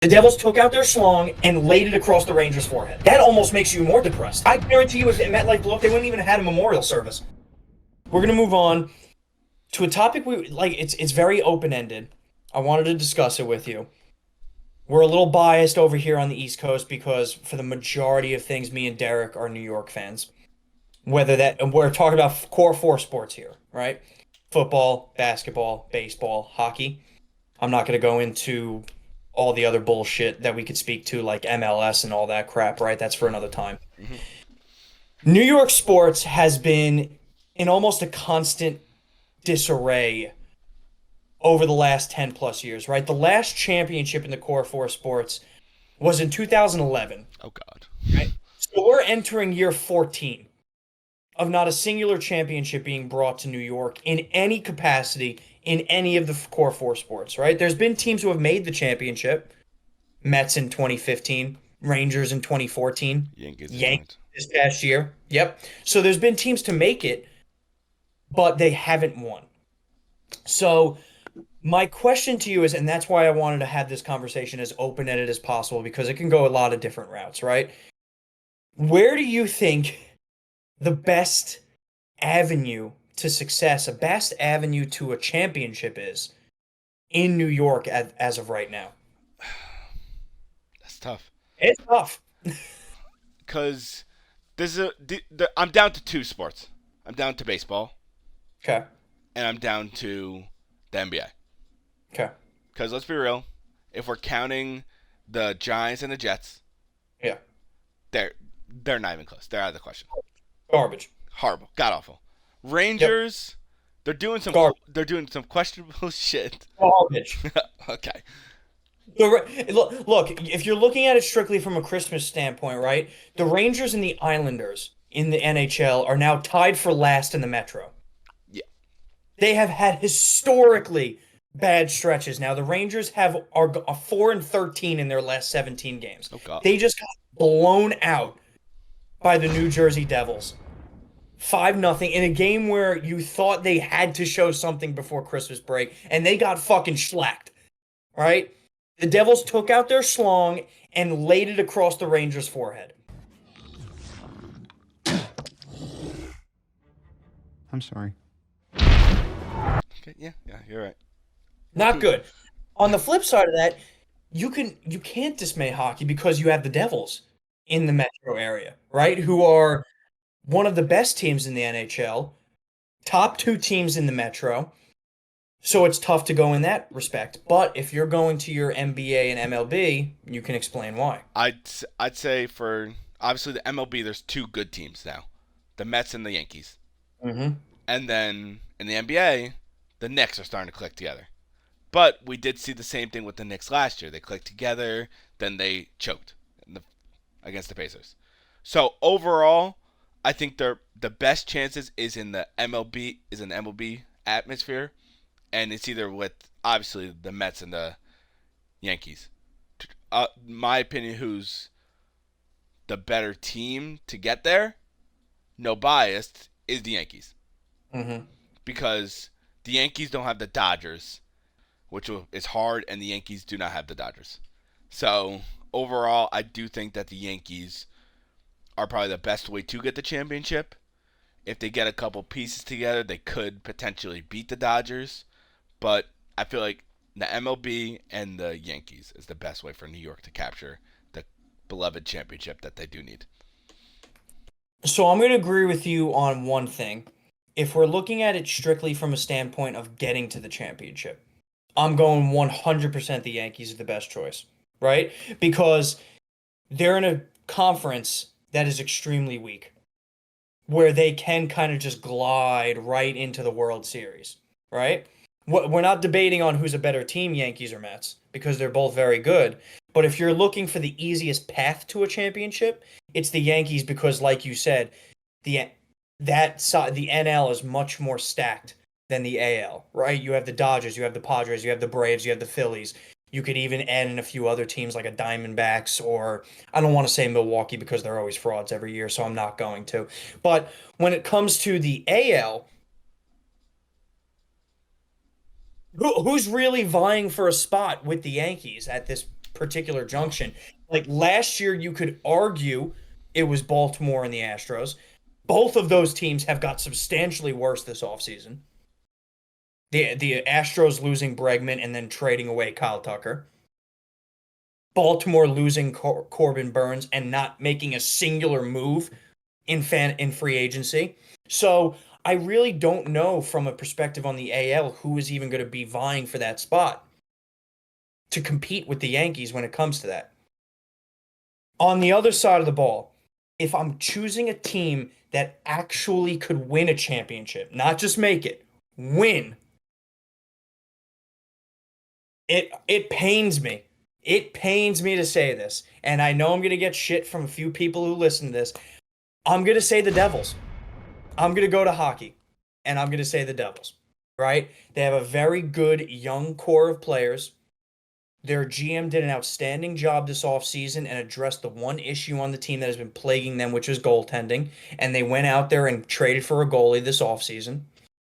The Devils took out their schlong and laid it across the Rangers' forehead. That almost makes you more depressed. I guarantee you if MetLife blew up, they wouldn't even have had a memorial service. We're going to move on to a topic it's very open-ended. I wanted to discuss it with you. We're a little biased over here on the East Coast because for the majority of things, me and Derek are New York fans. And we're talking about core four sports here, right? Football, basketball, baseball, hockey. I'm not going to go into all the other bullshit that we could speak to, like MLS and all that crap, right? That's for another time. Hmm. New York sports has been in almost a constant disarray over the last 10 plus years, right? The last championship in the core four sports was in 2011, Oh God. right? So we're entering year 14 of not a singular championship being brought to New York in any capacity in any of the core four sports, right? There's been teams who have made the championship. Mets in 2015, Rangers in 2014, Yankees in Yankees 20. this past year. Yep. So there's been teams to make it, but they haven't won. So my question to you is, and that's why I wanted to have this conversation as open-ended as possible because it can go a lot of different routes, right? Where do you think the best avenue to success, a best avenue to a championship is in New York as of right now? That's tough. It's tough. Cause I'm down to two sports. I'm down to baseball Okay. and I'm down to the NBA. Okay. Cause let's be real, if we're counting the Giants and the Jets, Yeah. they're they're not even close. They're out of the question. Garbage. Horrible. God awful. Yep. Rangers, Garbage. they're doing some questionable shit. Garbage. Okay. Look, if you're looking at it strictly from a Christmas standpoint, right? The Rangers and the Islanders in the NHL are now tied for last in the Metro. Yeah. They have had historically bad stretches. Now the Rangers are 4-13 in their last 17 games. Oh God. They just got blown out by the New Jersey Devils. 5-0 in a game where you thought they had to show something before Christmas break, and they got fucking shellacked. Right? The Devils took out their schlong and laid it across the Rangers' forehead. I'm sorry. Okay. Yeah. Yeah. You're right. Not good. On the flip side of that, you can't dismay hockey because you have the Devils in the metro area, right? Who are one of the best teams in the NHL, top two teams in the metro. So it's tough to go in that respect. But if you're going to your NBA and MLB, you can explain why. I'd say for obviously the MLB, there's two good teams now, the Mets and the Yankees, Mm-hmm. and then in the NBA, the Knicks are starting to click together. But we did see the same thing with the Knicks last year. They clicked together, then they choked against the Pacers. So overall, I think the best chances is in the MLB atmosphere, and it's either with obviously the Mets and the Yankees. My opinion, who's the better team to get there, no bias, is the Yankees Mm-hmm. because the Yankees don't have the Dodgers, which is hard, and the Yankees do not have the Dodgers. So overall, I do think that the Yankees are probably the best way to get the championship. If they get a couple pieces together, they could potentially beat the Dodgers. But I feel like the MLB and the Yankees is the best way for New York to capture the beloved championship that they do need. So I'm going to agree with you on one thing. If we're looking at it strictly from a standpoint of getting to the championship, I'm going 100% the Yankees are the best choice, right? Because they're in a conference that is extremely weak, where they can kind of just glide right into the World Series, right? We're not debating on who's a better team, Yankees or Mets, because they're both very good. But if you're looking for the easiest path to a championship, it's the Yankees because, like you said, the that side, the NL is much more stacked than the AL, right? You have the Dodgers, you have the Padres, you have the Braves, you have the Phillies. You could even add in a few other teams like a Diamondbacks or I don't want to say Milwaukee because they're always frauds every year, so I'm not going to. But when it comes to the AL, who's really vying for a spot with the Yankees at this particular junction. Like last year, you could argue it was Baltimore and the Astros. Both of those teams have got substantially worse this offseason. The Astros losing Bregman and then trading away Kyle Tucker. Baltimore losing Corbin Burns and not making a singular move in free agency. So I really don't know from a perspective on the AL who is even going to be vying for that spot to compete with the Yankees when it comes to that. On the other side of the ball, if I'm choosing a team that actually could win a championship, not just make it, win, it pains me. It pains me to say this, and I know I'm going to get shit from a few people who listen to this. I'm going to say the Devils. I'm going to go to hockey, and I'm going to say the Devils, right? They have a very good young core of players. Their GM did an outstanding job this offseason and addressed the one issue on the team that has been plaguing them, which is goaltending. And they went out there and traded for a goalie this offseason,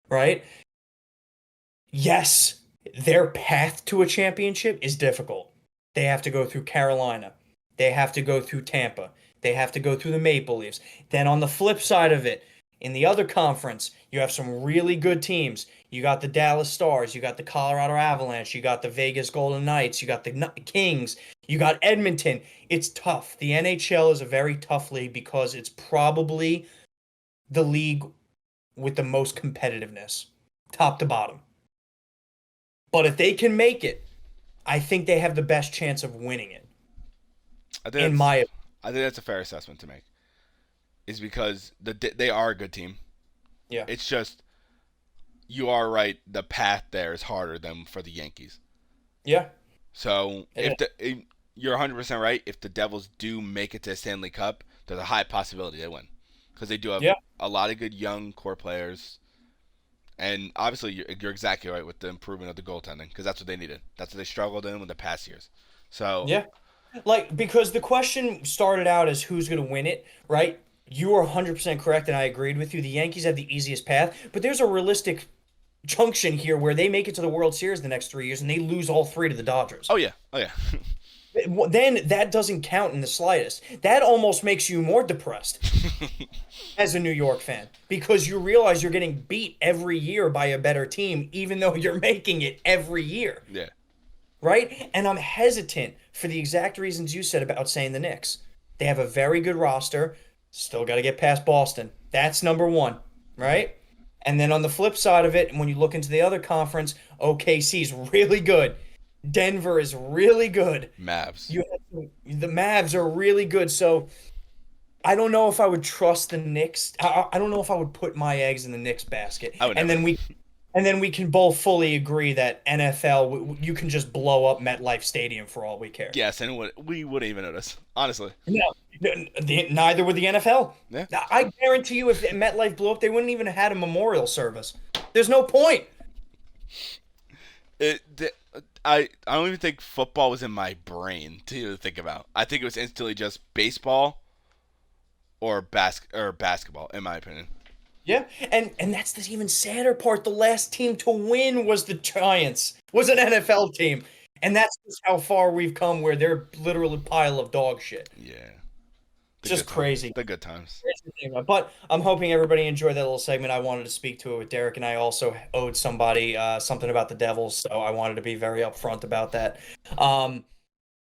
right? Yes, their path to a championship is difficult. They have to go through Carolina. They have to go through Tampa. They have to go through the Maple Leafs. Then on the flip side of it, in the other conference, you have some really good teams. You got the Dallas Stars, you got the Colorado Avalanche, you got the Vegas Golden Knights, you got the Kings, you got Edmonton. It's tough. The NHL is a very tough league because it's probably the league with the most competitiveness, top to bottom. But if they can make it, I think they have the best chance of winning it. I think I think that's a fair assessment to make. Is because they are a good team. Yeah. It's just you are right. The path there is harder than for the Yankees. Yeah. So you're 100% right. If the Devils do make it to the Stanley Cup, there's a high possibility they win because they do have a lot of good young core players. And obviously, you're exactly right with the improvement of the goaltending because that's what they needed. That's what they struggled in the past years. So yeah, like because the question started out as who's going to win it, right? You are 100% correct, and I agreed with you. The Yankees have the easiest path, but there's a realistic junction here where they make it to the World Series the next 3 years and they lose all three to the Dodgers. Oh yeah. Then that doesn't count in the slightest. That almost makes you more depressed as a New York fan because you realize you're getting beat every year by a better team, even though you're making it every year. Yeah. Right? And I'm hesitant for the exact reasons you said about saying the Knicks. They have a very good roster. Still got to get past Boston. That's number one, right? And then on the flip side of it, when you look into the other conference, OKC's really good. Denver is really good. Mavs. The Mavs are really good. So I don't know if I would trust the Knicks. I don't know if I would put my eggs in the Knicks basket. I would never. And then we can both fully agree that NFL, you can just blow up MetLife Stadium for all we care. Yes, and we wouldn't even notice, honestly. No, neither would the NFL. Yeah. I guarantee you, if MetLife blew up, they wouldn't even have had a memorial service. There's no point. I don't even think football was in my brain to think about. I think it was instantly just baseball or basketball, in my opinion. Yeah, and that's the even sadder part. The last team to win was the Giants, was an NFL team. And that's just how far we've come where they're literally a pile of dog shit. Yeah. Just crazy. The good times. But I'm hoping everybody enjoyed that little segment. I wanted to speak to it with Derek, and I also owed somebody something about the Devils, so I wanted to be very upfront about that.